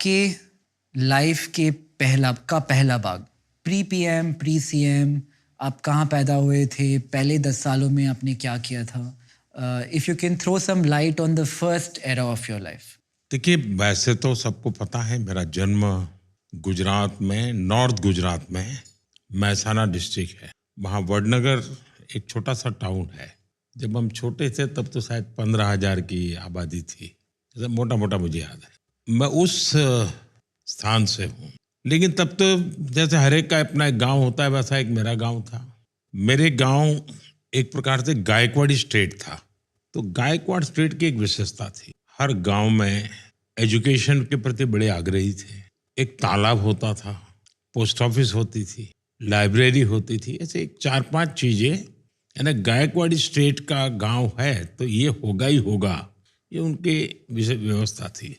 आपके लाइफ के पहला भाग, प्री पीएम, प्री सीएम, आप कहाँ पैदा हुए थे, पहले 10 सालों में आपने क्या किया था? If you can throw some light on the first era of your life. देखिए, वैसे तो सबको पता है मेरा जन्म गुजरात में, नॉर्थ गुजरात में महसाना डिस्ट्रिक्ट है। वहाँ वडनगर एक छोटा सा टाउन है। जब हम छोटे थे तब तो शायद 15,000 की आबादी थी, मोटा मोटा मुझे याद है। मैं उस स्थान से हूँ, लेकिन तब तो जैसे हर एक का अपना एक गांव होता है, वैसा एक मेरा गांव था। मेरे गांव एक प्रकार से गायकवाड़ी स्टेट था। तो गायकवाड़ स्टेट की एक विशेषता थी, हर गांव में एजुकेशन के प्रति बड़े आग्रही थे। एक तालाब होता था, पोस्ट ऑफिस होती थी, लाइब्रेरी होती थी, ऐसे एक 4-5 चीजें। यानी गायकवाड़ी स्टेट का गांव है तो ये होगा ही होगा, ये उनकी व्यवस्था थी।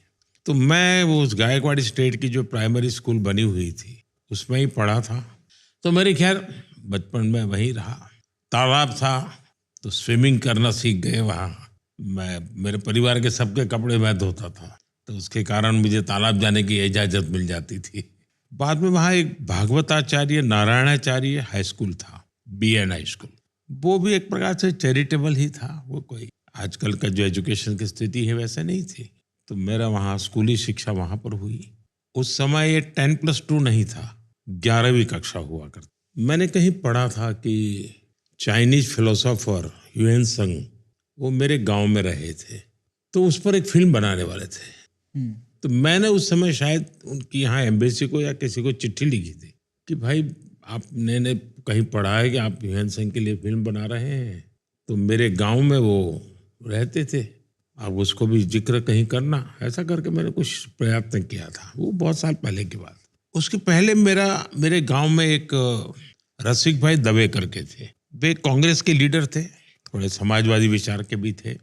तो मैं वो उस गायकवाड़ी स्टेट की जो प्राइमरी स्कूल बनी हुई थी उसमें ही पढ़ा था। तो मेरी खैर बचपन में वहीं रहा। तालाब था तो स्विमिंग करना सीख गए वहाँ। मेरे परिवार के सबके कपड़े मैं धोता था, तो उसके कारण मुझे तालाब जाने की इजाज़त मिल जाती थी। बाद में वहाँ एक भागवताचार्य नारायणाचार्य हाई स्कूल था, BN हाई स्कूल। वो भी एक प्रकार से चैरिटेबल ही था। वो कोई आजकल का जो एजुकेशन की स्थिति है वैसे नहीं थी। तो मेरा वहाँ स्कूली शिक्षा वहाँ पर हुई। उस समय ये 10+2 नहीं था, 11वीं कक्षा हुआ करती। मैंने कहीं पढ़ा था कि चाइनीज फिलोसोफर ह्यूएन त्संग वो मेरे गांव में रहे थे, तो उस पर एक फिल्म बनाने वाले थे। तो मैंने उस समय शायद उनकी यहाँ एम्बेसी को या किसी को चिट्ठी लिखी थी कि भाई आपने कहीं पढ़ा है कि आप ह्यूएन त्संग के लिए फिल्म बना रहे हैं, तो मेरे गांव में वो रहते थे, आप उसको भी जिक्र कहीं करना। ऐसा करके मैंने कुछ प्रयत्न किया था। वो बहुत साल पहले की बात। उसके पहले मेरे गांव में एक रसिक भाई दवे करके थे। वे कांग्रेस के लीडर थे, थोड़े समाजवादी विचार के भी थे,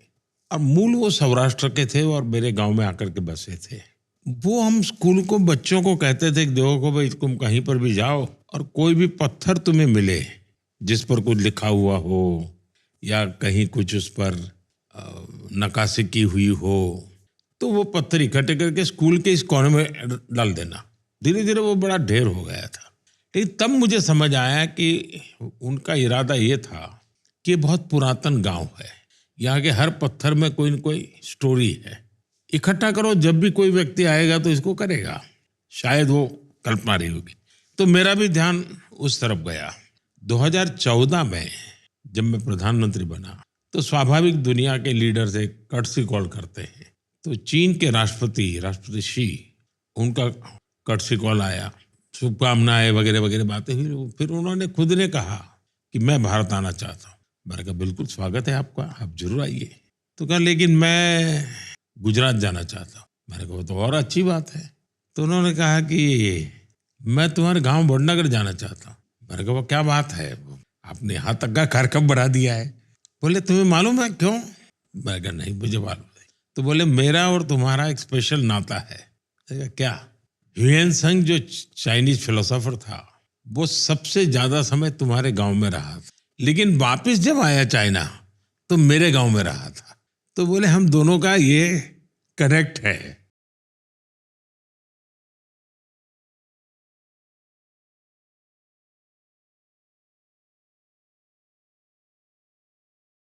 और मूल वो सौराष्ट्र के थे और मेरे गांव में आकर के बसे थे। वो हम स्कूल को बच्चों को कहते थे कि देखो भाई, तुम कहीं पर भी जाओ और कोई भी पत्थर तुम्हें मिले जिस पर कुछ लिखा हुआ हो या कहीं कुछ उस पर नक्काशी की हुई हो, तो वो पत्थर इकट्ठे करके स्कूल के इस कोने में डाल देना। धीरे धीरे वो बड़ा ढेर हो गया था। लेकिन तब मुझे समझ आया कि उनका इरादा ये था कि बहुत पुरातन गांव है, यहाँ के हर पत्थर में कोई न कोई स्टोरी है, इकट्ठा करो, जब भी कोई व्यक्ति आएगा तो इसको करेगा। शायद वो कल्पना रही होगी। तो मेरा भी ध्यान उस तरफ गया। 2014 में जब मैं प्रधानमंत्री बना तो स्वाभाविक दुनिया के लीडर से कर्टसी कॉल करते हैं। तो चीन के राष्ट्रपति शी, उनका कर्टसी कॉल आया, शुभकामनाएं वगैरह वगैरह बातें हुई। फिर उन्होंने खुद ने कहा कि मैं भारत आना चाहता हूँ। मैंने कहा बिल्कुल स्वागत है आपका, आप जरूर आइए। तो कहा लेकिन मैं गुजरात जाना चाहता हूँ। मैंने कहा तो और अच्छी बात है। तो उन्होंने कहा कि मैं तुम्हारे गांव वडनगर जाना चाहता हूँ। मैंने कहा वो क्या बात है, आपने यहाँ तक का कार्यक्रम बना दिया है। बोले तुम्हें मालूम है क्यों? मैंने कहा नहीं मुझे मालूम है। तो बोले मेरा और तुम्हारा एक स्पेशल नाता है। मैंने कहा क्या? ह्यूएन त्संग जो चाइनीज फिलोसोफर था वो सबसे ज्यादा समय तुम्हारे गांव में रहा था, लेकिन वापस जब आया चाइना तो मेरे गांव में रहा था। तो बोले हम दोनों का ये कनेक्ट है।